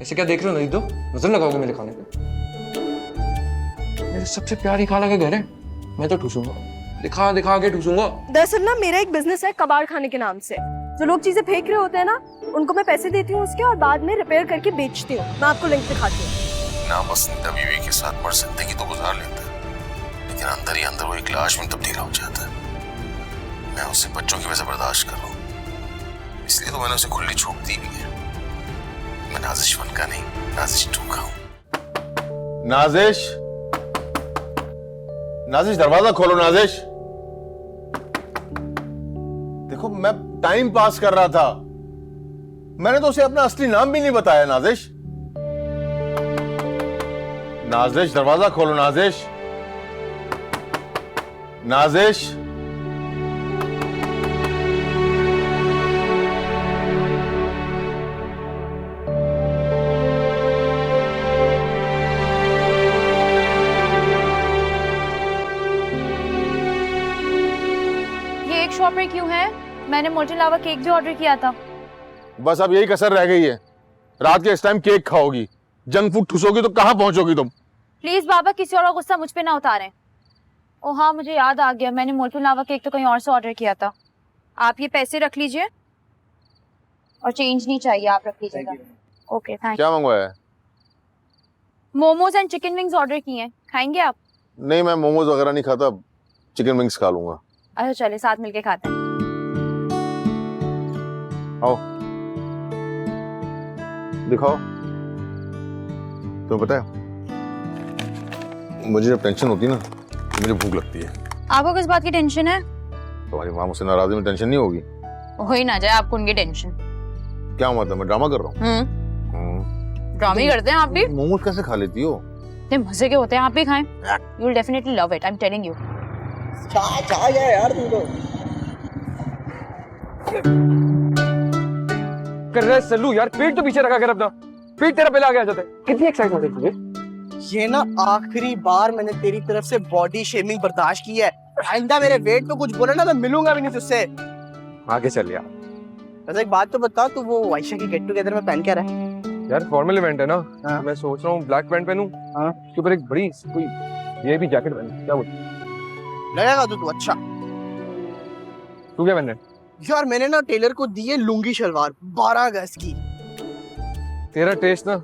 ऐसे क्या देख रहे हो? नहीं दो नजर लगाओगे मेरे खाने पे। मेरे सबसे प्यारी खाला का घर है, मैं तो ठूसूंगा, दिखा दिखा के ठूसूंगा। दरअसल ना मेरा एक बिजनेस है कबाड़ खाने के नाम से। जो लोग चीजें फेंक रहे होते हैं ना, उनको मैं पैसे देती हूँ उसके और बाद में रिपेयर करके बेचती हूँ। मैं आपको लिंक दिखाती हूँ। ना पसंदीदा बीवी के साथ मर जिंदगी तो गुजार लेता है, लेकिन अंदर ही अंदर वो एक लाश में तब्दील हो जाता है। मैं उसे बच्चों की वजह से बर्दाश्त कर रहा हूँ, इसलिए तो मैंने उसे खुली छूट दी भी है। मैं नाजिश 1 का नहीं, नाजिश 2 का हूँ। नाजिश, नाजिश दरवाजा खोलो। नाजिश, देखो मैं टाइम पास कर रहा था, मैंने तो उसे अपना असली नाम भी नहीं बताया। नाजिश, नाजिश दरवाजा खोलो। नाजिश, नाजिश, ये एक शॉप में क्यों है? मैंने मोल्टन लावा केक भी ऑर्डर किया था। बस अब यही कसर रह गई है। रात के इस टाइम केक खाओगी, जंक फूड ठूसोगी तो कहां पहुंचोगी तुम? प्लीज बाबा, किसी और का गुस्सा मुझ पे ना उतारें। ओ हाँ, मुझे याद आ गया, मैंने मोल्टन लावा केक तो कहीं और से ऑर्डर किया था। आप ये पैसे रख लीजिए, और चेंज नहीं चाहिए, आप रख लीजिएगा। ओके, थैंक क्या मंगवाया है? You. Momos and chicken wings order किए हैं, खाएंगे आप? नहीं, मैं मोमोज वगैरह नहीं खाता, चिकन विंग्स खा लूंगा। अच्छा चले, साथ मिलके खाते हैं। आओ दिखाओ। तुम्हें पता है, मुझे जब टेंशन होती है ना तो मुझे भूख लगती है। आपको किस बात की टेंशन है? तुम्हारी माँ मुझसे नाराजगी में टेंशन नहीं होगी? हो ही ना जाए आपको उनकी टेंशन। क्या मतलब, मैं ड्रामा कर रहा हूँ? ड्रामे करते हैं आप भी। मोमोज कैसे खा लेती हो? इतने मजे के होते हैं, आप भी खाएं। You will definitely love it, I am telling you. चाह गया यार तुम तो। कर रहा है सल्लू यार, पेट तो पीछे रखा कर अपना, पेट तेरा पहले आगे आ जाता है। कितनी एक्साइटमेंट है तुझे? ये ना आखिरी बार मैंने तेरी तरफ से बॉडी शेमिंग बर्दाश्त की है। आइंदा मेरे वेट पे कुछ बोला ना, मैं मिलूंगा भी नहीं तुझसे। आगे चल यार। वैसे एक बात तो बता, तू वो आयशा की गेट टुगेदर में पहन क्या रहा है? यार फॉर्मल इवेंट है ना, हाँ। मैं सोच रहा हूँ ब्लैक पैंट पहनूं, हाँ। उसके ऊपर एक बड़ी कोई ये भी जैकेट पहनूं, क्या बोलते? लगेगा तू अच्छा। तू क्या पहन रहा है? यार मैंने ना टेलर को दी है लुंगी शलवार 12 गज की। तेरा टेस्ट ना,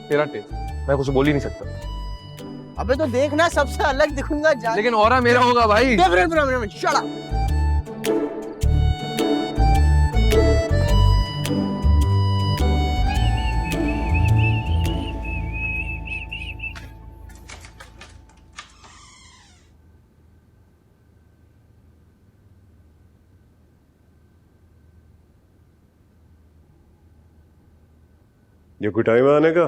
तेरा टेस्ट, मैं कुछ बोल ही नहीं सकता। अबे तो देखना, सबसे अलग दिखूंगा जान। लेकिन ऑरा मेरा होगा भाई। Shut up. ये कोई टाइम है आने का?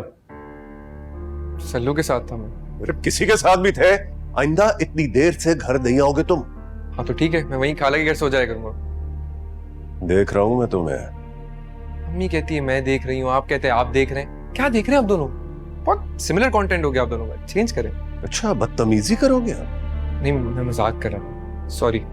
सल्लू के साथ था मैं। अरे किसी के साथ भी थे, आइंदा इतनी देर से घर नहीं आओगे तुम। हाँ तो ठीक है, मैं वहीं खाला के घर सो जाया करूंगा। देख रहा हूं मैं तुम्हें। अम्मी कहती है मैं देख रही हूँ, आप कहते हैं आप देख रहे हैं। क्या देख रहे हैं आप दोनों? बहुत सिमिलर कंटेंट हो गया आप दोनों का, चेंज करें। अच्छा, बदतमीजी करोगे आप? नहीं, मैं मजाक कर रहा था, सॉरी।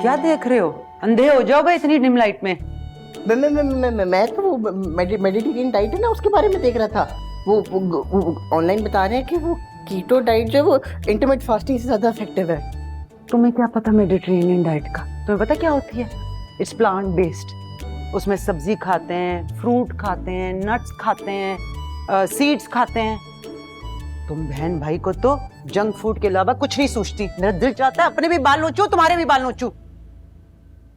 क्या देख रहे हो? अंधे हो जाओगे इतनी डिम लाइट में। मैं तो वो मेडिटेरियन डाइट है ना, उसके बारे में देख रहा था। वो ऑनलाइन बता रहे हैं कि वो कीटो डाइट जो है वो इंटरमिटेंट फास्टिंग से ज्यादा इफेक्टिव है। तुम्हें क्या पता मेडिटेरेनियन डाइट का? तुम्हें पता क्या होती है? It's plant based. उसमें सब्जी खाते हैं, फ्रूट खाते हैं, नट्स खाते हैं, सीड्स खाते हैं। तुम बहन भाई को तो जंक फूड के अलावा कुछ नहीं सोचती। मेरा दिल चाहता है अपने भी बाल नोचूं, तुम्हारे भी बाल नोचूं।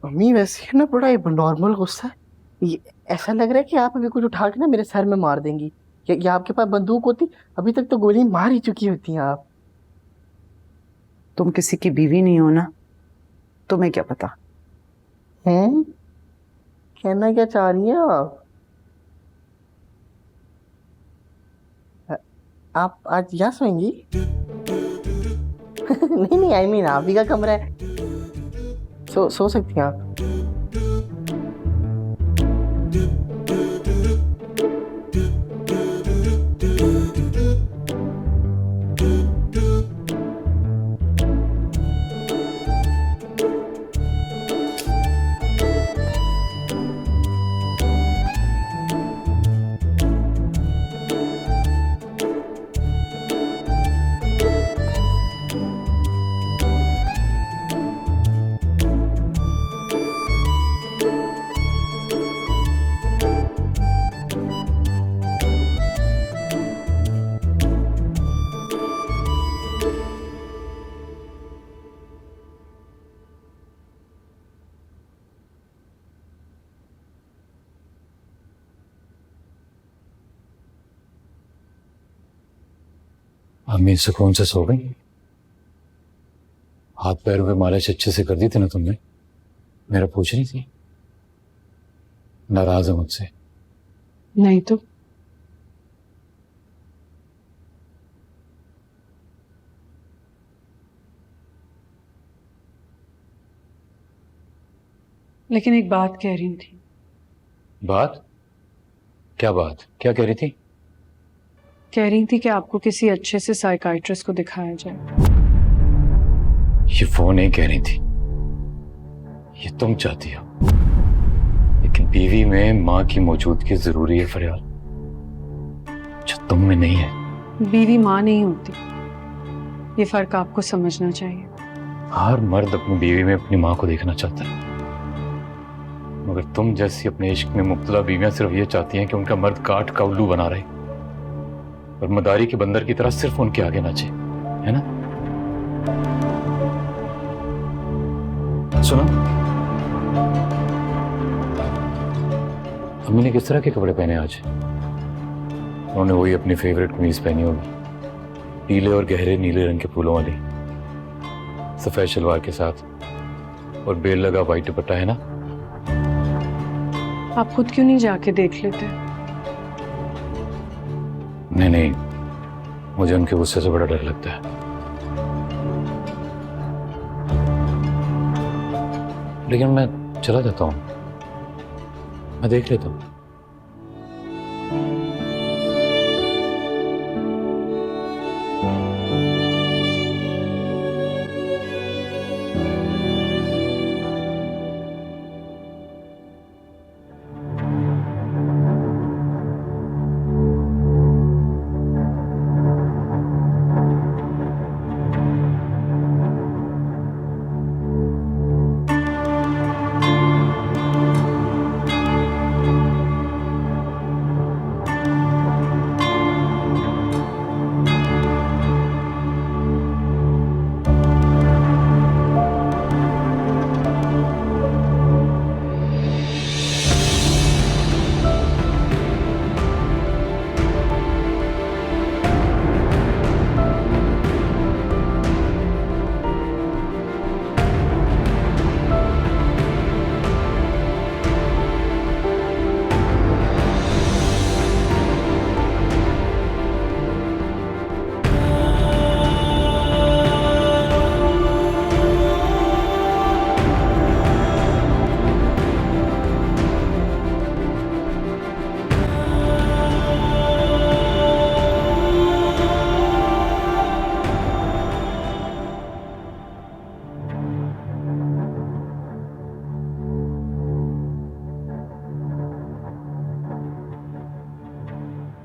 मम्मी वैसे है ना, बड़ा नॉर्मल गुस्सा है। ऐसा लग रहा है कि आप अभी कुछ उठा के ना मेरे सर में मार देंगी। या आपके पास बंदूक होती, अभी तक तो गोली मार ही चुकी होती हैं आप। तुम किसी की बीवी नहीं हो ना, तुम्हें क्या पता। हैं? कहना क्या चाह रही हैं आप? आप आज यहाँ सोएंगी? नहीं नहीं, आई मीन आप ही का कमरा है, सो सकती हैं आप। अम्मी सुकून से सो गई? हाथ पैरों पे मालिश अच्छे से कर दी थी ना तुमने? मेरा पूछ रही थी? नाराज है मुझसे? नहीं तो लेकिन एक बात कह रही थी। बात? क्या बात? क्या कह रही थी? कह रही थी कि आपको किसी अच्छे से साइकाइट्रिस्ट को दिखाया जाए। ये वो नहीं कह रही थी, ये तुम चाहती हो। लेकिन बीवी में माँ की मौजूदगी जरूरी है फरियाल, जो तुम में नहीं है। बीवी माँ नहीं होती, ये फर्क आपको समझना चाहिए। हर मर्द अपनी बीवी में अपनी माँ को देखना चाहता है, मगर तुम जैसी अपने इश्क में मुब्तला बीवियां सिर्फ ये चाहती हैं कि उनका मर्द काट का उल्लू बना रहे और मदारी के बंदर की तरह सिर्फ उनके आगे नाचे, है ना? सुनो, अम्मी ने किस तरह के कपड़े पहने आज? उन्होंने वही अपनी फेवरेट कमीज पहनी होगी, पीले और गहरे नीले रंग के फूलों वाली, सफेद शलवार के साथ, और बेल लगा व्हाइट दुपट्टा, है ना? आप खुद क्यों नहीं जाके देख लेते? नहीं नहीं, मुझे उनके गुस्से से बड़ा डर लगता है। लेकिन मैं चला जाता हूं, मैं देख लेता हूं।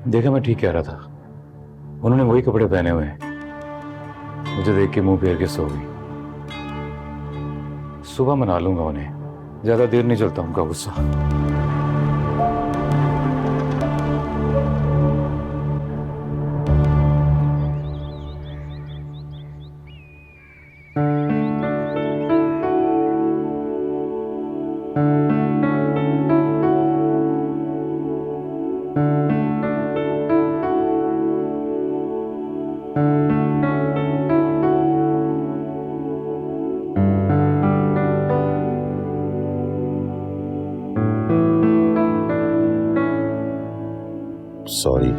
देखा, मैं ठीक कह रहा था। उन्होंने वही कपड़े पहने हुए हैं। मुझे देख के मुंह फेर के सो गई। सुबह मना लूंगा उन्हें, ज्यादा देर नहीं चलता उनका गुस्सा। सॉरी।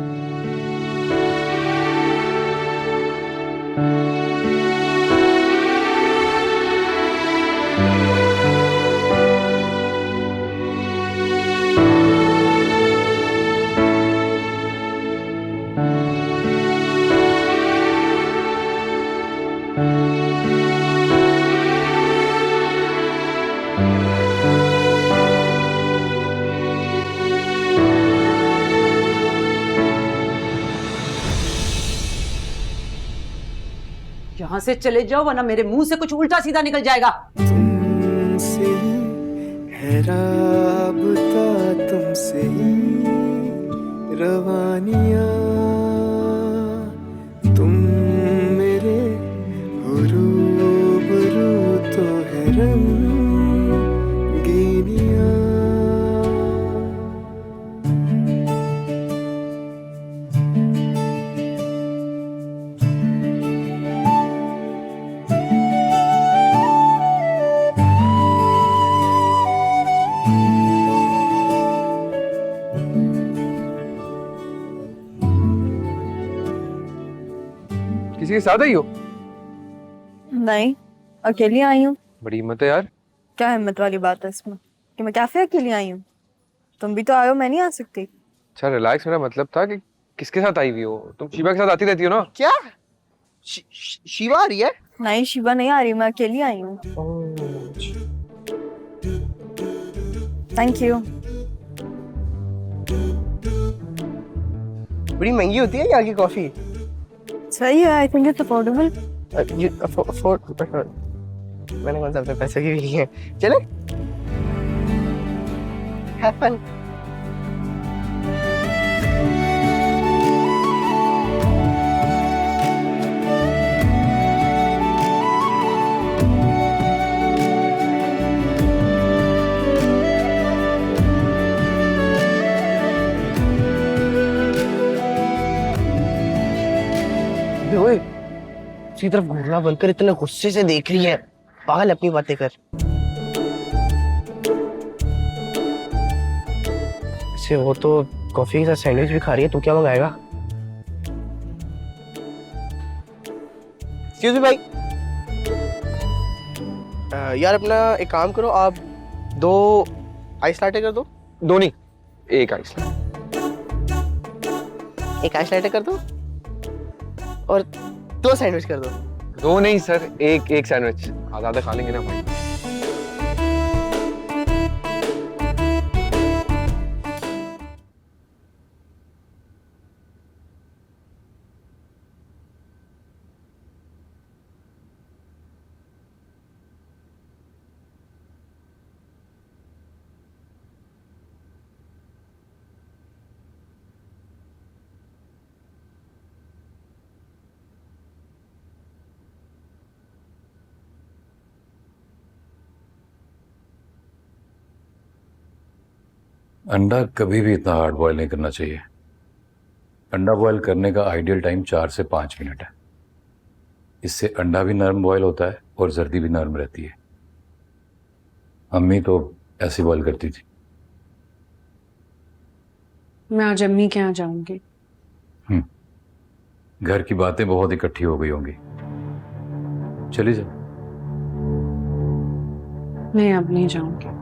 यहाँ से चले जाओ वरना मेरे मुंह से कुछ उल्टा सीधा निकल जाएगा। तुमसे है राबता, तुमसे रवानियां, तुम मेरे हो रूबरू तो है रंगीनियां। किसी के साथ आई हो? नहीं, अकेली आई हूँ। बड़ी हिम्मत है यार। क्या हिम्मत वाली बात है इसमें कि मैं कैफे अकेली आई हूँ? तुम भी तो आए हो, मैं नहीं आ सकती? अच्छा रिलैक्स, मेरा मतलब था कि किसके साथ आई हुई हो? तुम शिवा के साथ आती रहती हो ना? क्या शिवा आ रही है? नहीं, शिवा नहीं आ रही, मैं अकेली आई हूँ। Thank you. बड़ी महंगी होती है यहाँ की कॉफी। सही है, आई थिंक इट्स अफोर्डेबल। मैंने कौन सा अपने पैसे की ली है। चले हैव फन। ओए, उसी तरफ घूरना बंद कर, इतने गुस्से से देख रही है। पागल, अपनी बातें कर। से वो तो कॉफी के साथ सैंडविच भी खा रही है, तू क्या मंगाएगा? एक्सक्यूज मी भाई। यार अपना एक काम करो, आप 2 आइस लाटे कर दो। 2 नहीं, 1 आइस। एक आइस लाटे कर दो और 2 सैंडविच कर दो। 2 नहीं सर, एक सैंडविच। ज्यादा खा लेंगे ना भाई। अंडा कभी भी इतना हार्ड बॉयल नहीं करना चाहिए। अंडा बॉयल करने का आइडियल टाइम 4 से 5 मिनट है। इससे अंडा भी नरम बॉयल होता है और जर्दी भी नरम रहती है। अम्मी तो ऐसे बॉयल करती थी। मैं आज अम्मी के यहाँ जाऊंगी। घर की बातें बहुत इकट्ठी हो गई होंगी, चली जाओ। नहीं, अब नहीं जाऊंगी।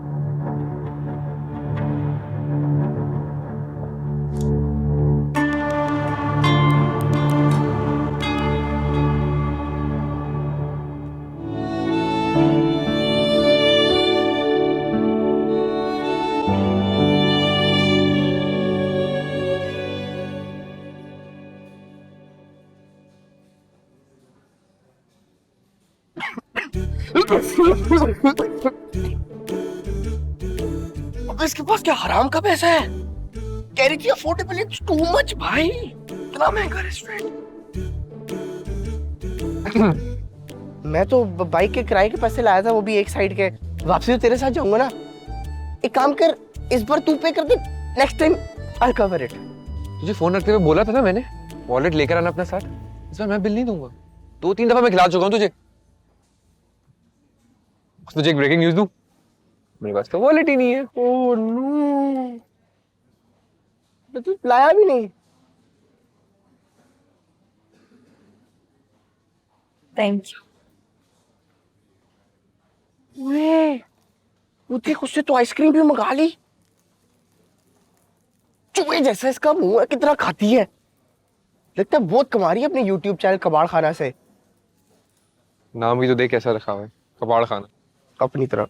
अब इसके पास क्या हराम का पैसा है? कह रही थी अफोर्डेबल, इट्स टू मच भाई, इतना महंगा रेस्टोरेंट। मैं तो बाइक के किराए के पैसे लाया था, वो भी एक साइड के। वापसी तो तेरे साथ जाऊंगा ना। एक काम कर, इस बार तू पे कर दे, next time I will cover it. तुझे फोन रखते हुए बोला था ना मैंने, वॉलेट लेकर आना अपना साथ। इस बार मैं बिल नहीं दूंगा। 2-3 दफा मैं खिला चुका हूँ तुझे। तुझे एक ब्रेकिंग न्यूज दूं? मेरे पास तो वॉलेट ही नहीं है। ओह नो, तू लाया भी नहीं। Thank you. वो देख, उससे तो आइसक्रीम भी मंगा ली। चूहे जैसा इसका मुंह है, कितना खाती है। लगता है बहुत कमा रही है अपने YouTube चैनल कबाड़ खाना से। नाम भी तो देख कैसा रखा हुआ है, कबाड़ खाना। अपनी तरह।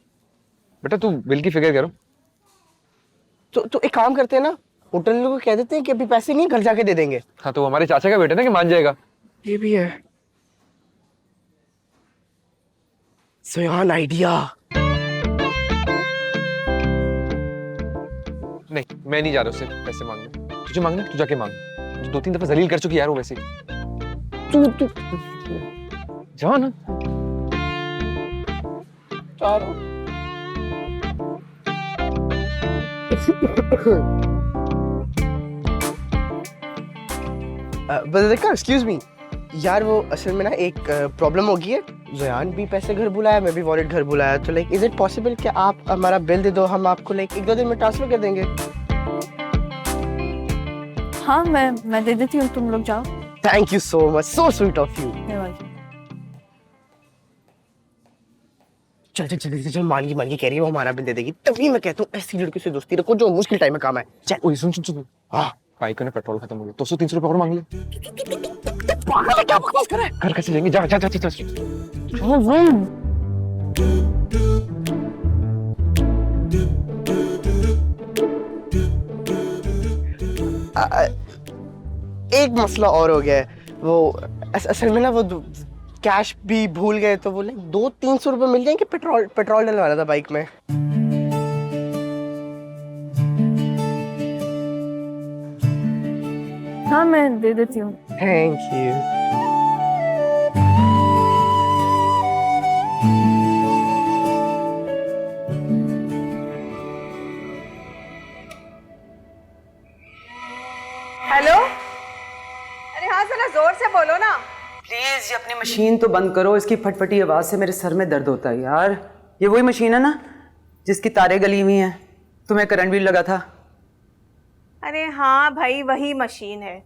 बेटा तू बिल की फिक्र करो। तो एक काम करते हैं ना, होटल वालों को कह देते हैं कि अभी पैसे नहीं, घर जाके दे देंगे। हाँ तो हमारे चाचा का बेटा ना कि मान जाएगा। ये भी है। सुयान आइडिया। नहीं मैं नहीं जा रहा उससे पैसे मांगने। तुझे मांगना तू जाके मांग। तू 2-3 दफा जलील कर चुकी यार वो वैसे। तू जा ना। एक्सक्यूज मी यार, वो असल में ना एक प्रॉब्लम हो गई है। ज़यान भी पैसे घर बुलाया, मैं भी वॉलेट घर बुलाया, तो लाइक इज इट पॉसिबल कि आप हमारा बिल दे दो, हम आपको लाइक 1-2 दिन में ट्रांसफर कर देंगे। हाँ मैं दे देती हूँ, तुम लोग जाओ। Thank you so much, so sweet of you. चल मान की कह रही है वो हमारा बिल दे देगी, तभी मैं कहता हूँ ऐसी लड़की से दोस्ती रखो जो मुश्किल टाइम में काम है। चल ओए सुन। हाँ बाइक में पेट्रोल खत्म हो गया, 200-300 रुपए और मांग ले। पागल है क्या, बकवास कर रहा है। घर कैसे जाएंगे? जा। एक मसला और हो गया है। वो असल में ना वो कैश भी भूल गए, तो बोले 200-300 रुपए मिल जाएंगे, पेट्रोल डलवाना था बाइक में। हाँ मैं दे देती हूँ। Thank you. हेलो, अरे हाँ जरा जोर से बोलो ना। प्लीज ये अपनी मशीन तो बंद करो, इसकी फटफटी आवाज से मेरे सर में दर्द होता है यार। ये वही मशीन है ना जिसकी तारें गली हुई हैं, तुम्हें करंट भी लगा था? अरे हाँ भाई वही मशीन है,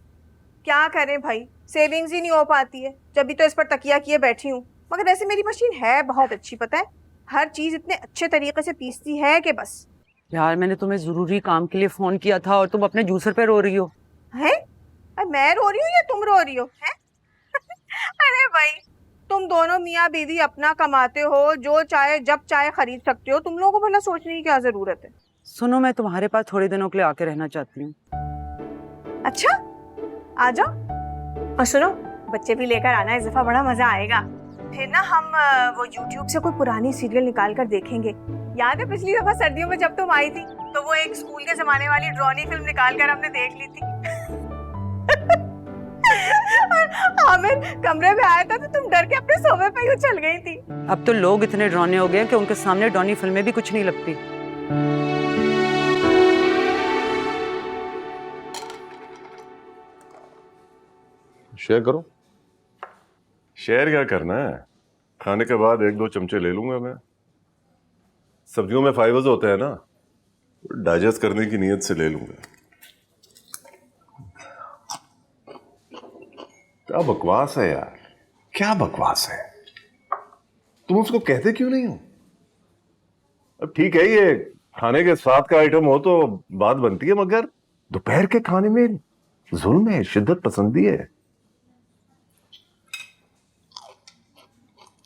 क्या करें भाई, सेविंग्स ही नहीं हो पाती है, जब भी तो इस पर तकिया किए बैठी हूँ। मगर वैसे मेरी मशीन है बहुत अच्छी, पता है, हर चीज इतने अच्छे तरीके से पीसती है कि बस। यार मैंने तुम्हें जरूरी काम के लिए फोन किया था और तुम अपने जूसर पे रो रही हो। हैं? मैं रो रही हूँ या तुम रो रही हो? हैं? अरे भाई तुम दोनों मियाँ बीवी अपना कमाते हो, जो चाहे जब चाहे खरीद सकते हो, तुम लोगों को भला सोचने की क्या जरूरत है? सुनो, मैं तुम्हारे पास थोड़े दिनों के लिए आके रहना चाहती हूँ। अच्छा आ जाओ, और सुनो बच्चे भी लेकर आना, इस दफा बड़ा मजा आएगा। फिर ना हम वो YouTube से कोई पुरानी सीरियल निकाल कर देखेंगे। याद है पिछली दफा सर्दियों में जब तुम आई थी तो वो एक स्कूल के जमाने वाली ड्रॉनी फिल्म निकाल कर हमने देख ली थी। आमिर कमरे में आया था तो तुम डर के अपने सोफे पे ही उछल गई थी। अब तो लोग इतने डरौने हो गए कि उनके सामने डरौनी फिल्में भी कुछ नहीं लगती। शेयर करो। शेयर क्या करना है, खाने के बाद 1-2 चमचे ले लूंगा मैं। सब्जियों में फाइबर्स होते हैं ना, डाइजेस्ट करने की नीयत से ले लूंगा। क्या बकवास है यार, क्या बकवास है। तुम उसको कहते क्यों नहीं हो? अब ठीक है ये खाने के साथ का आइटम हो तो बात बनती है, मगर दोपहर के खाने में जुल्म है, शिद्दत पसंदी है।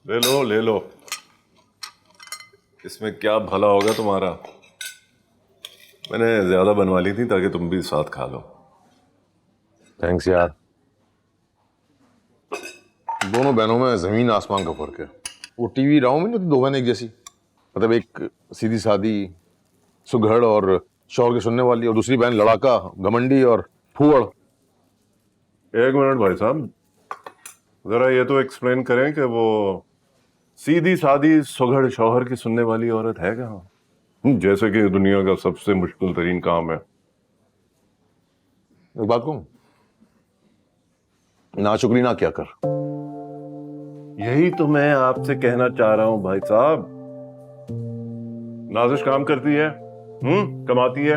ले लो, इसमें क्या भला होगा तुम्हारा। मैंने ज्यादा बनवा ली थी ताकि तुम भी साथ खा लो। थैंक्स यार। दोनों बहनों में जमीन आसमान का फर्क है। वो टीवी राव में नहीं, 2 बहन एक जैसी, मतलब एक सीधी सादी सुघड़ और शौहर के सुनने वाली, और दूसरी बहन लड़ाका घमंडी और फूहड़। 1 मिनट भाई साहब, जरा ये तो एक्सप्लेन करें कि वो सीधी सादी सुघड़ शौहर की सुनने वाली औरत है कहाँ? जैसे कि दुनिया का सबसे मुश्किल तरीन काम है। एक बात कहूं, नाशुक्री ना क्या कर। यही तो मैं आपसे कहना चाह रहा हूं भाई साहब। नाजिश काम करती है, कमाती है,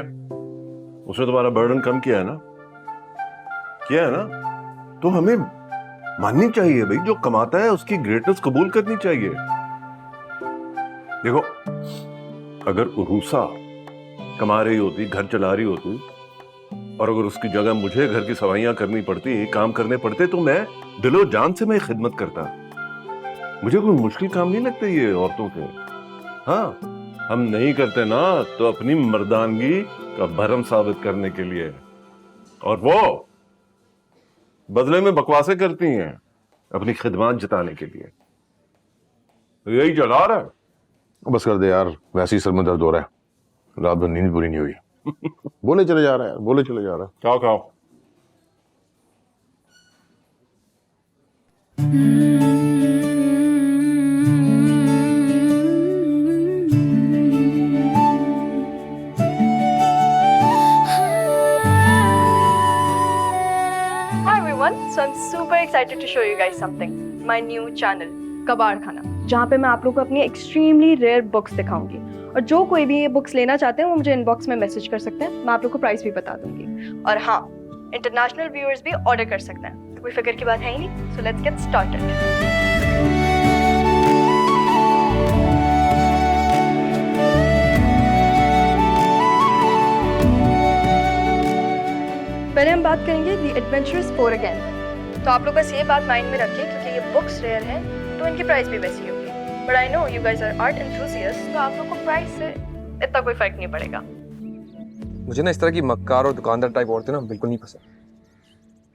उसने तुम्हारा बर्डन कम किया है ना, तो हमें माननी चाहिए भाई, जो कमाता है उसकी ग्रेटनेस कबूल करनी चाहिए। देखो, अगर उरूसा कमा रही होती, घर चला रही होती, और अगर उसकी जगह मुझे घर की सफाइयां करनी पड़ती, काम करने पड़ते, तो मैं दिलो जान से मैं खिदमत करता। मुझे कोई मुश्किल काम नहीं लगते ये औरतों के। हाँ, हम नहीं करते ना तो अपनी मर्दानगी का भरम साबित करने के लिए, और वो बदले में बकवासें करती हैं अपनी खिदमत जताने के लिए। तो यही चला रहा है। बस कर दे यार, वैसे ही सर में दर्द हो रहा है, रात भर नींद पूरी नहीं हुई। बोले चले जा रहा है यार, बोले चले जा रहा है। खाओ खाओ। Hi everyone, so I'm super excited to show you guys something. My new channel, कबाड़ खाना, जहाँ पे मैं आप लोगों को अपनी एक्सट्रीमली रेयर बुक्स दिखाऊंगी। और जो कोई भी ये बुक्स लेना चाहते हैं वो मुझे इनबॉक्स में मैसेज कर सकते हैं, मैं आप लोग को प्राइस भी बता दूंगी। और हाँ, इंटरनेशनल व्यूअर्स भी ऑर्डर कर सकते हैं, तो कोई फिक्र की बात है ही नहीं। So let's get started. पहले हम बात करेंगे द एडवेंचरस 4 अगेन। तो आप लोग बस ये बात माइंड में रखिए, क्योंकि ये बुक्स रेयर हैं तो इनकी प्राइस भी वैसी होगी। But I know you guys are art enthusiast, तो आप लोग को प्राइस से इतना कोई फर्क नहीं पड़ेगा। मुझे ना इस तरह की मक्कार और दुकानदार टाइप औरतें ना बिल्कुल नहीं पसंद।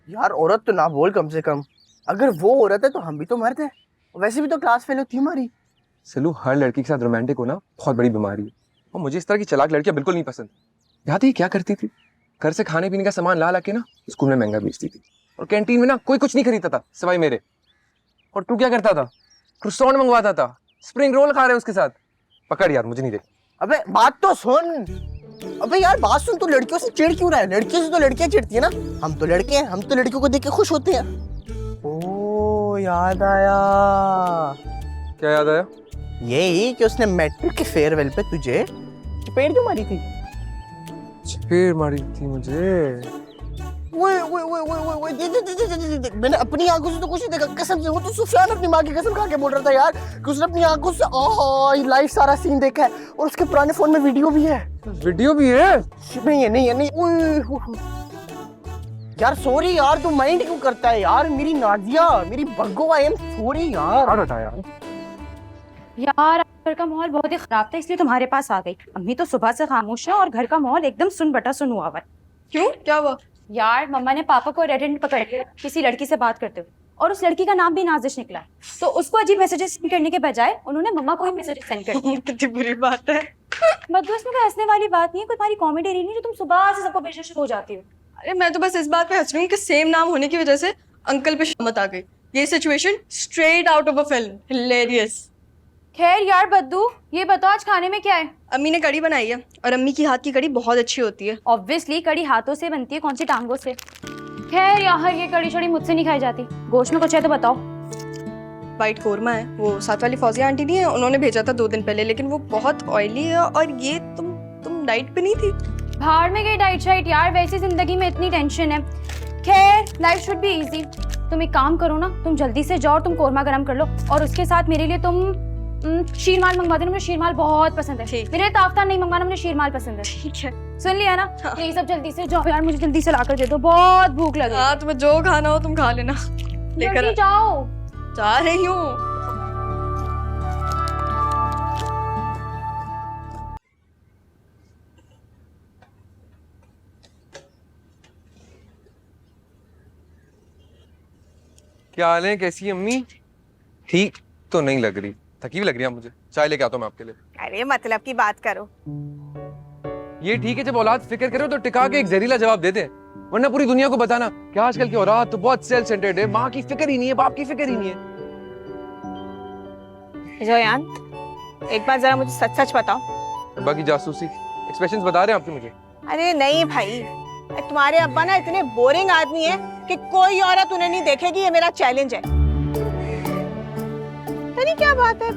यार औरत तो ना बोल कम से कम, अगर वो औरत है तो हम भी तो मर्द हैं, वैसे भी तो क्लास फेल होती है हमारी। सलू, हर लड़की के साथ रोमांटिक होना बहुत बड़ी बीमारी है, और मुझे इस तरह की चालाक लड़कियां बिल्कुल नहीं पसंद। याद है क्या करती थी? घर से खाने पीने का सामान ला के ना स्कूल में महंगा बेचती थी, और कैंटीन में ना कोई कुछ नहीं खरीदता था सिवाय मेरे। और तू क्या करता था? क्रोसॉन मंगवाता था, स्प्रिंग रोल खा रहे उसके साथ। पकड़ यार, मुझे नहीं दे। अबे बात तो सुन, अबे यार बात सुन, तू लड़कियों से चिढ़ क्यों रहा है? लड़कियों से तो लड़कियां चिढ़ती है ना, हम तो लड़के हैं, हम तो लड़कियों को देख के खुश होते हैं। ओ याद आया। क्या याद आया? यही कि उसने मैट्रिक के फेयरवेल पे तुझे चपेट जो मारी थी। फिर मारी थी मुझे? ओए मैंने अपनी आंखों से तो कुछ नहीं देखा, कसम से। वो तो सुफियान अपनी माँ की कसम खा के बोल रहा था यार कि उसने अपनी आंखों से लाइव सारा सीन देखा है, और उसके पुराने फोन में वीडियो भी है। वीडियो भी है? नहीं यार सॉरी यार, तू माइंड क्यों करता है यार? मेरी नाजिया, मेरी बग्गो, आई एम सॉरी यार। यार घर का माहौल बहुत ही खराब था, इसलिए तुम्हारे पास आ गई। अम्मी तो सुबह से खामोश है और घर का माहौल एकदम सुन बटा सुन हुआ है। क्यों, क्या हुआ? यार मम्मा ने पापा को रेड हैंड पकड़ लिया किसी लड़की से बात करते हुए, और उस लड़की का नाम भी नाजिश निकला है। तो उसको अजीब मैसेजेस सेंड करने के बजाय उन्होंने मम्मा को ही मैसेजेस सेंड कर दिए। कितनी बुरी बात है। बदू, इसमें कोई हंसने वाली बात नहीं है, कोई तुम्हारी कॉमेडी नहीं है जो तुम सुबह से सबको बेशक हो जाती हो। अरे मैं तो बस इस बात पे हंस रही हूँ कि सेम नाम होने की वजह से अंकल पे शामत आ गई। ये situation straight out of a film, hilarious. खैर यार बद्दू, ये बताओ आज खाने में क्या है? अम्मी ने कड़ी बनाई है, और अम्मी की हाथ की कड़ी बहुत अच्छी होती है। ऑब्वियसली कड़ी हाथों से बनती है, कौन सी टांगों से। खैर यार ये कड़ी शड़ी मुझसे नहीं खाई जाती, गोश्त में कुछ है तो बताओ। वाइट कौरमा है, वो साथ वाली फौजिया आंटी नहीं है, उन्होंने भेजा था 2 दिन पहले, लेकिन वो बहुत ऑयली है। और ये तुम डाइट पे नहीं थी? भाड़ में गई डाइट शाइट यार, वैसे जिंदगी में इतनी टेंशन है। खैर लाइफ शुड बी इजी। तुम एक काम करो ना, तुम जल्दी से जाओ, तुम कोरमा गरम कर लो, और उसके साथ मेरे लिए तुम शीरमाल मंगवा देना, मुझे शीरमाल बहुत पसंद है। मेरे ताफ्ता नहीं मंगवाना, मुझे शीरमाल पसंद है। ठीक है, सुन लिया ना? हाँ। यही सब जल्दी से जाओ यार, मुझे जल्दी से लाकर दे दो, बहुत भूख लगी। हाँ, तुम्हें जो खाना हो तुम खा लेना। लेकर जाओ। जा रही हूँ। क्या हाल है? कैसी है अम्मी? ठीक तो नहीं लग रही, थकी हुई लग रही है मुझे। चाय लेके आता हूँ मैं आपके लिए। अरे मतलब की बात करो। ये ठीक है, जब औलाद फिक्र करे तो टिका के एक जहरीला जवाब दे दे, वरना पूरी दुनिया को बताना कि आजकल की औलाद तो बहुत सेल्फ सेंटर्ड है, माँ की फिक्र ही नहीं है, बाप की फिक्र ही नहीं है। जोयान, एक बार जरा मुझे सच सच बताओ। अब्बा की जासूसी एक्सप्रेशंस बता रहे हैं आपके मुझे? अरे नहीं भाई, तुम्हारे अब्बा ना इतने बोरिंग आदमी है कि कोई औरत उन्हें नहीं देखेगी, ये मेरा चैलेंज है। नहीं क्या बात है,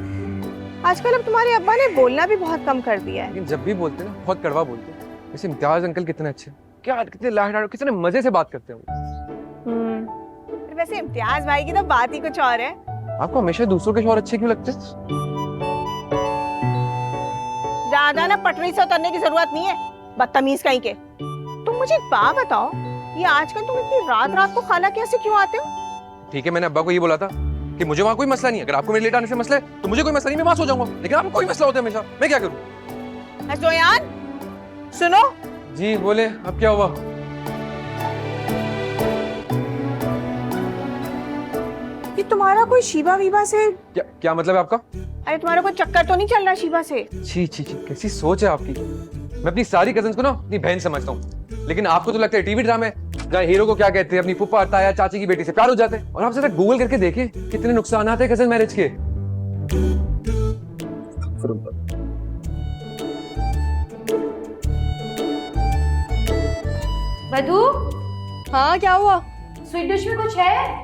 आजकल अब तुम्हारे अब्बा ने बोलना भी बहुत कम कर दिया है। लेकिन जब भी बोलते हैं ना बहुत कड़वा बोलते हैं। वैसे इम्तियाज अंकल कितने अच्छे, क्या कितने लाड कितने मजे से बात करते हैं वो। वैसे इम्तियाज भाई की तो बात ही कुछ और है। आपको हमेशा दूसरों के शौहर अच्छे क्यों लगते हैं? ज्यादा ना पटरी से उतरने की जरूरत नहीं है, बदतमीज कहीं के। तुम मुझे एक बात बताओ, ये आजकल तुम इतनी रात रात को खाला कैसे क्यों आते हो? ठीक है, मैंने अब्बा को ये बोला था कि मुझे वहाँ कोई मसला नहीं है, अगर आपको मेरे लेट आने से मसला है तो मुझे कोई मसला नहीं, मैं वहाँ सो जाऊंगा, लेकिन आपको कोई मसला होता है हमेशा, मैं क्या करूँ? जोयान सुनो। जी बोले, अब क्या हुआ? ये तुम्हारा कोई शिवा वीवा से, क्या मतलब है आपका? अरे तुम्हारा कोई चक्कर तो नहीं चल रहा शिवा से? छी छी छी, कैसी सोच है आपकी। मैं अपनी सारी कजन्स को ना अपनी बहन समझता हूँ, लेकिन आपको तो लगता है टीवी ड्रामे जहाँ हीरो को क्या कहते हैं, अपनी फूफा ताया चाची की बेटी से प्यार हो जाते हैं। और आप जरा गूगल करके देखें कितने नुकसान आते हैं कजन मैरिज के। बधू, हाँ क्या हुआ? स्वीट डिश में कुछ है?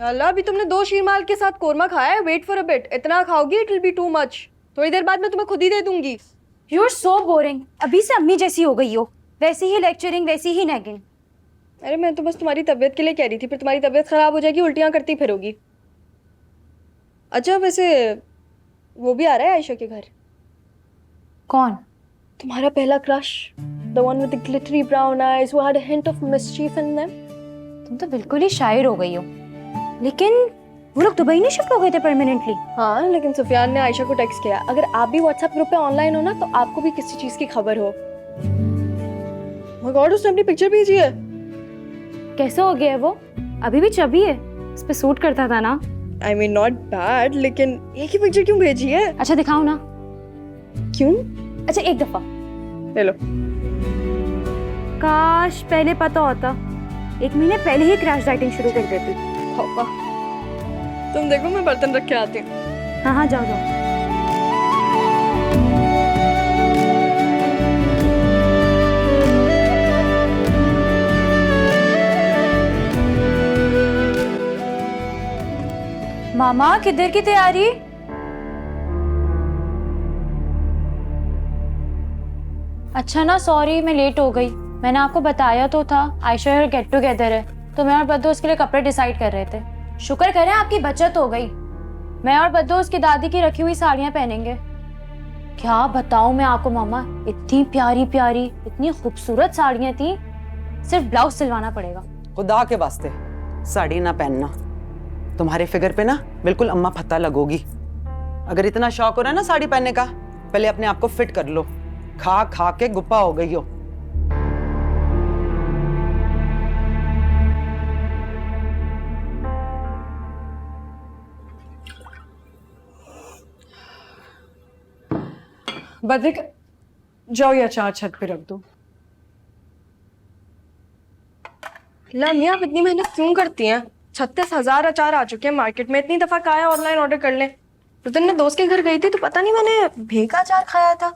अल्लाह, अभी तुमने 2 शीरमाल के साथ कोरमा खाया है। वेट फॉर अ बिट, इतना खाओगी it will be too much. थोड़ी देर बाद मैं तुम्हें खुद ही दे दूंगी। यू आर सो बोरिंग, अभी से अम्मी जैसी हो गई हो, वैसी ही लेक्चरिंग, वैसी ही नैगिंग। अरे मैं तो बस तुम्हारी तबीयत के लिए कह रही थी, फिर तुम्हारी तबीयत खराब हो जाएगी, उल्टियाँ करती फिरोगी। अच्छा वैसे वो भी आ रहा है आयशा के घर। कौन? तुम्हारा पहला crush, the one with the glittery brown eyes who had a hint of mischief in them. तुम तो बिल्कुल ही शायर हो गई हो। लेकिन वो लोग दुबई नहीं शिफ्ट हो गए थे परमानेंटली? हाँ, लेकिन सुफियान ने आयशा को टेक्स्ट किया, अगर आप भी व्हाट्सएप ग्रुप पे ऑनलाइन हो ना तो आपको भी किसी चीज की खबर हो। माय गॉड, उसने अपनी पिक्चर भेजी है। कैसा हो गया है वो? अभी भी चबी है, इस पे सूट करता था ना। आई मीन नॉट बैड, लेकिन एक ही पिक्चर क्यों भेजी है? अच्छा दिखाओ ना। क्यों? अच्छा एक दफा ले लो। काश पहले पता होता, 1 महीने पहले ही क्रैश डाइटिंग शुरू कर देती। पापा तुम देखो, मैं बर्तन रख के आती हूँ। हाँ हाँ जाओ जाओ। मामा किधर की तैयारी? अच्छा ना, सॉरी मैं लेट हो गई। मैंने आपको बताया तो था आयशा और गेट टुगेदर है, तो मैं और बद्दू उसके लिए कपड़े डिसाइड कर रहे थे। शुक्र करें आपकी बचत हो गई। मैं और बद्दू उसकी दादी की रखी हुई साड़ियां पहनेंगे। क्या बताऊं मैं आपको मामा, इतनी प्यारी प्यारी, इतनी खूबसूरत साड़ियां थी, सिर्फ ब्लाउज सिलवाना पड़ेगा। खुदा के वास्ते साड़ी ना पहनना, तुम्हारे फिगर पे ना बिल्कुल अम्मा फत्ता लगोगी। अगर इतना शौक हो रहा है ना साड़ी पहनने का, पहले अपने आप को फिट कर लो। खा खा के गुप्पा हो गई हो। बद्रिक, जाओ ये अचार छत पे रख दो। लामी, आप इतनी मेहनत क्यों करती हैं? 36,000 अचार आ चुके हैं मार्केट में, इतनी दफा कहा है ऑनलाइन ऑर्डर कर लें। उस दिन मैं दोस्त के घर गई थी तो पता नहीं मैंने भेका अचार खाया था,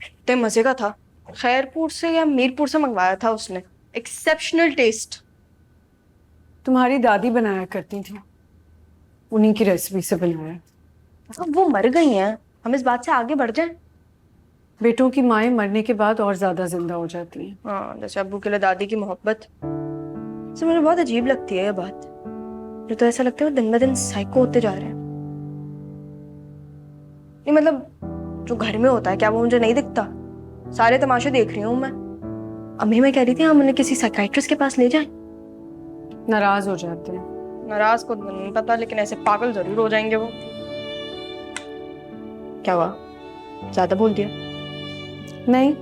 इतने मजे का था। खैरपुर से या मीरपुर से मंगवाया था उसने, एक्सेप्शनल टेस्ट। तुम्हारी दादी बनाया करती थी, उन्हीं की रेसिपी से बनाया। अब वो मर गई हैं, हम इस बात से आगे बढ़ जाएं। बेटों की माएं मरने के बाद और ज्यादा जिंदा हो जाती हैं। हाँ, जैसे अब्बू के लिए दादी की मोहब्बत। तो मुझे बहुत अजीब लगती है ये बात। मुझे तो ऐसा लगता है वो दिन ब दिन साइको होते जा रहे हैं। नहीं मतलब जो घर में होता है क्या वो मुझे नहीं दिखता? सारे तमाशे देख रही हूँ मैं। अम्मी मैं कह रही थी हम उन्हें किसी साइकाइट्रिस्ट के पास ले जाएं। नाराज हो जाते हैं। नाराज को नहीं पता, लेकिन ऐसे पागल जरूर हो जाएंगे वो। क्या हुआ, ज्यादा बोल दिया? नहीं,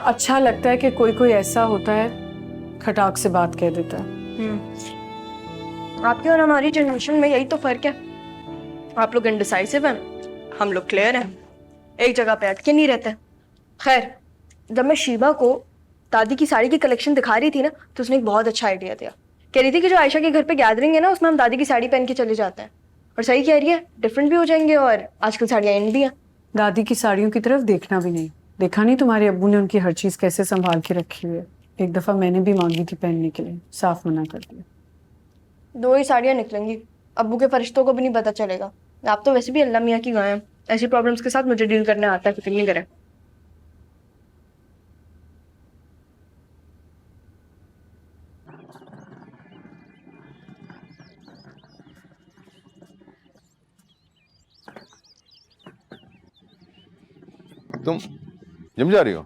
अच्छा लगता है कि कोई कोई ऐसा होता है खटाक से बात कह देता है। आपके और हमारी जनरेशन में यही तो फर्क है। आप लोग इनडिसाइसिव हैं, हम लोग क्लियर हैं, एक जगह पे अटके नहीं रहते। खैर, जब मैं शीबा को दादी की साड़ी की कलेक्शन दिखा रही थी ना, तो उसने एक बहुत अच्छा आइडिया दिया। कह रही थी कि जो आयशा के घर पे गैदरिंग है ना, उसमें हम दादी की साड़ी पहन के चले जाते हैं। और सही कह रही है, डिफरेंट भी हो जाएंगे और आजकल साड़ियाँ इन भी हैं। दादी की साड़ियों की तरफ देखना भी नहीं। देखा नहीं तुम्हारे अब्बू ने उनकी हर चीज कैसे संभाल के रखी हुई है। एक दफा मैंने भी मांगी थी पहनने के लिए, साफ मना कर दिया। 2 ही साड़ियाँ निकलेंगी, अब्बू के फरिश्तों को भी नहीं पता चलेगा। आप तो वैसे भी अल्लाह मियाँ की गाय हैं, ऐसी प्रॉब्लम्स के साथ मुझे डील करने आता है, फिक्र नहीं करें। तुम जिम जा रही हो?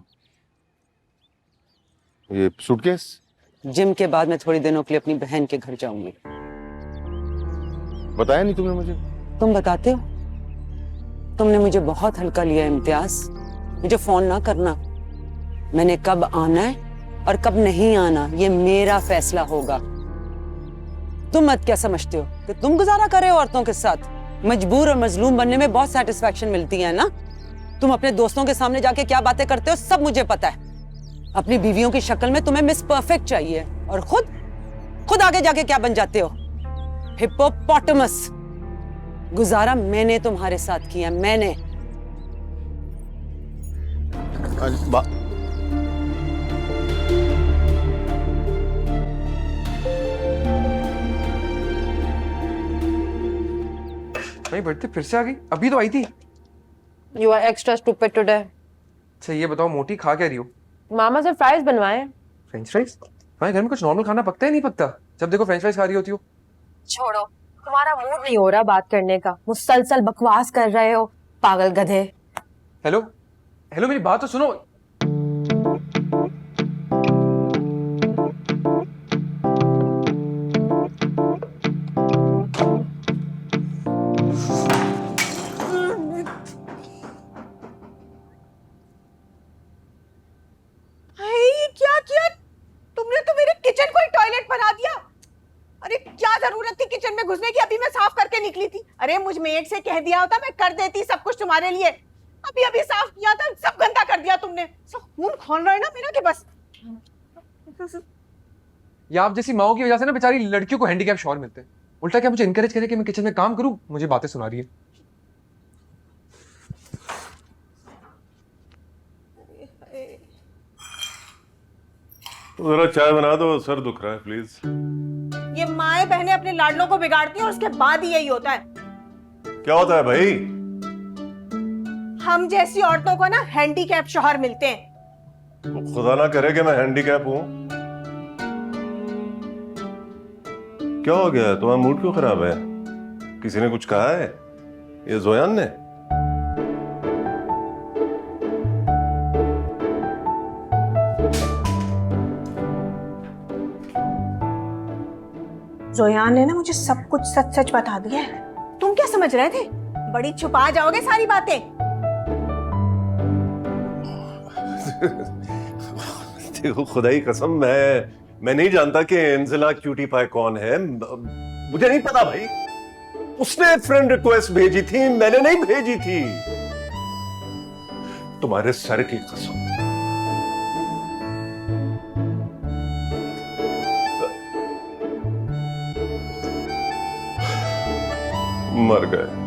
ये सूटकेस? जिम के बाद मैं थोड़ी दिनों के लिए अपनी बहन के घर जाऊंगी। बताया नहीं तुमने मुझे? तुम बताते हो? तुमने मुझे बहुत हल्का लिया इम्तियाज। मुझे फोन ना करना। मैंने कब आना है और कब नहीं आना ये मेरा फैसला होगा। तुम मत क्या समझते हो कि तुम गुजारा कर रहे हो औरतों के साथ? मजबूर और मजलूम बनने में बहुत सेटिस्फैक्शन मिलती है ना। तुम अपने दोस्तों के सामने जाके क्या बातें करते हो सब मुझे पता है। अपनी बीवियों की शक्ल में तुम्हें मिस परफेक्ट चाहिए और खुद आगे जाके क्या बन जाते हो? हिप्पोपोटामस। गुजारा मैंने तुम्हारे साथ किया, मैंने। भाई बढ़ते फिर से आ गई? अभी तो आई थी। You are extra stupid today. अच्छा ये बताओ, मोटी खा क्या रही हो? मामा से फ्राइज बनवाए। French fries? हमारे घर में कुछ नॉर्मल खाना पकता है नहीं पकता? जब देखो फ्रेंच फ्राइज खा रही होती हो। छोड़ो, तुम्हारा मूड नहीं हो रहा बात करने का, मुसलसल बकवास कर रहे हो, पागल गधे। हेलो हेलो, मेरी बात तो सुनो। क्या किया तुमने? तो मेरे किचन को ही टॉयलेट बना दिया। अरे क्या जरूरत थी किचन में घुसने की? अभी मैं साफ करके निकली थी। अरे मुझ मेड से कह दिया होता मैं कर देती सब कुछ तुम्हारे लिए। अभी अभी साफ किया था, सब गंदा कर दिया तुमने। सब खून खोल रहा है ना मेरा कि बस। या आप जैसी माओ की वजह से ना बेचारी लड़कियों को हैंडीकैप शौहर मिलते हैं। उल्टा क्या मुझे इनकरेज करे कि मैं किचन में काम करूं? मुझे बातें सुना रही है। जरा चाय बना दो, सर दुख रहा है प्लीज। ये माएं बहनें अपने लाडलों को बिगाड़ती हैं और उसके बाद ही यही होता है। क्या होता है भाई? हम जैसी औरतों को ना हैंडीकैप शौहर मिलते हैं। खुदा ना करे कि मैं हैंडीकैप हूं। क्या हो गया? तुम्हारा मूड क्यों खराब है? किसी ने कुछ कहा है? ये जोयान ने? जोयान ने ना मुझे सब कुछ सच सच बता दिया है। तुम क्या समझ रहे थे? बड़ी छुपा जाओगे सारी बातें। देखो खुदा की कसम, मैं नहीं जानता कि एंजेला क्यूटी पाई कौन है। मुझे नहीं पता भाई। उसने फ्रेंड रिक्वेस्ट भेजी थी, मैंने नहीं भेजी थी। तुम्हारे सर की कसम। मर गए।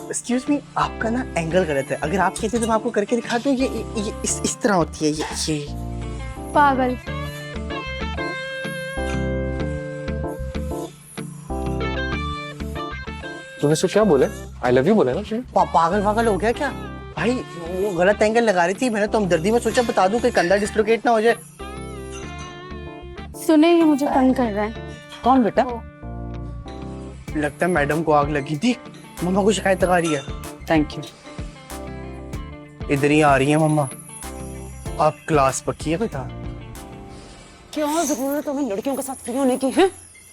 एक्सक्यूज मी, आपका ना एंगल गलत है। अगर आप कहते तो मैं आपको करके दिखाता हूँ। ये इस तरह होती है ये। पागल। तूने उसको क्या बोले? आई लव यू बोले ना तुमने? पागल हो गया क्या भाई? वो गलत एंगल लगा रही थी। मैंने तो हमदर्दी में सोचा बता दूं कि कंधा डिस्लोकेट ना हो जाए। सुने ही मुझे तंग कर रहा है। कौन बेटा? लगता है मैडम को आग लगी थी। मम्मा को शिकायत लगा रही है। Thank you. इधर ही आ रही है मम्मा। आप क्लास पक्की है बेटा? क्या जरूरत है हमें लड़कियों के साथ फ्री होने की है?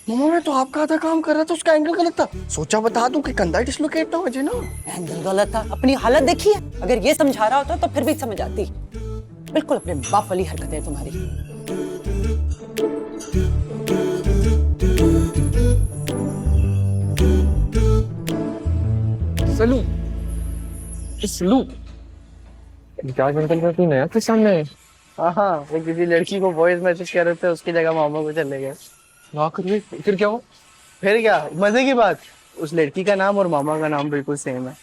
मम्मा मैं तो आपका आधा काम कर रहा था, उसका एंगल गलत था। सोचा बता दूं कि कंधा डिस्लोकेट ना हो जाए ना। एंगल गलत था। अपनी हालत देखिए। अगर ये समझा रहा होता तो फिर भी समझ आती। बिल्कुल अपने बाप वाली हरकतें तुम्हारी। सलू क्या निकल कर तू नया तो सामने है। हाँ, वो किसी लड़की को वॉइस मैसेज कर रहे थे, उसकी जगह मामा को चले गए। ना करिए। फिर क्या हो? फिर क्या मजे की बात, उस लड़की का नाम और मामा का नाम बिल्कुल सेम है।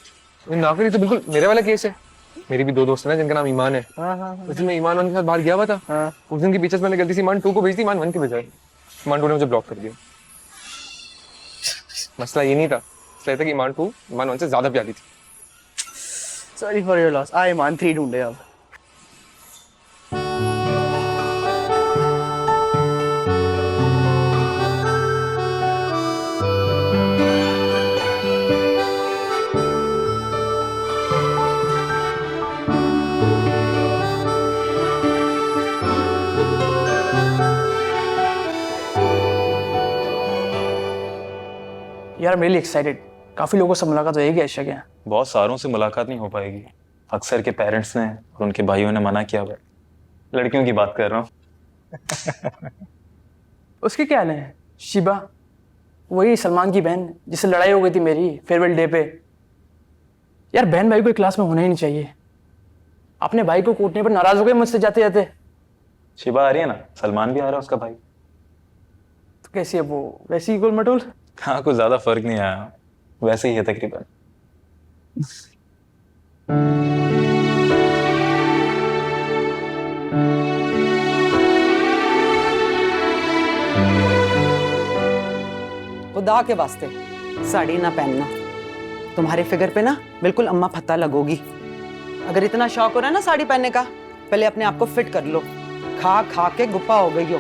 ना करिए तो बिल्कुल मेरे वाला केस है। मेरी भी दो दोस्त हैं जिनका नाम ईमान है। हाँ। उस दिन मैं ईमान 1 के साथ बाहर गया हुआ था। उस दिन के पीछे मैंने गलती से ईमान 2 को भेज दी, ईमान 1 के बजाय। ईमान 2 ने मुझे ब्लॉक कर दिया। मसला ये नहीं था, मसला था कि ईमान 2 ईमान 1 से ज्यादा प्यारी थी। Sorry for your loss. आ ईमान 3 ढूंढे अब। यार रियली एक्साइटेड। काफी लोगों से मुलाकात होएगी ऐसा क्या? बहुत सारों से मुलाकात नहीं हो पाएगी। अक्सर के पेरेंट्स ने और उनके भाइयों ने मना किया हुआ है। लड़कियों की बात कर रहा हूँ। उसके क्या हाल है? शिबा, वही सलमान की बहन जिससे लड़ाई हो गई थी मेरी फेयरवेल डे पे। यार बहन भाई को क्लास में होना ही नहीं चाहिए। अपने भाई को कूटने पर नाराज हो गए मुझसे जाते जाते। शिबा आ रही है ना, सलमान भी आ रहा है उसका भाई। तो कैसी है वो? वैसी ही गोल मटोल? हाँ, कुछ ज्यादा फर्क नहीं आया, वैसे ही है तकरीबन। खुदा के वास्ते साड़ी ना पहनना, तुम्हारे फिगर पे ना बिल्कुल अम्मा फत्ता लगोगी। अगर इतना शौक हो रहा है ना साड़ी पहनने का, पहले अपने आप को फिट कर लो। खा खा के गुप्पा हो गई हो।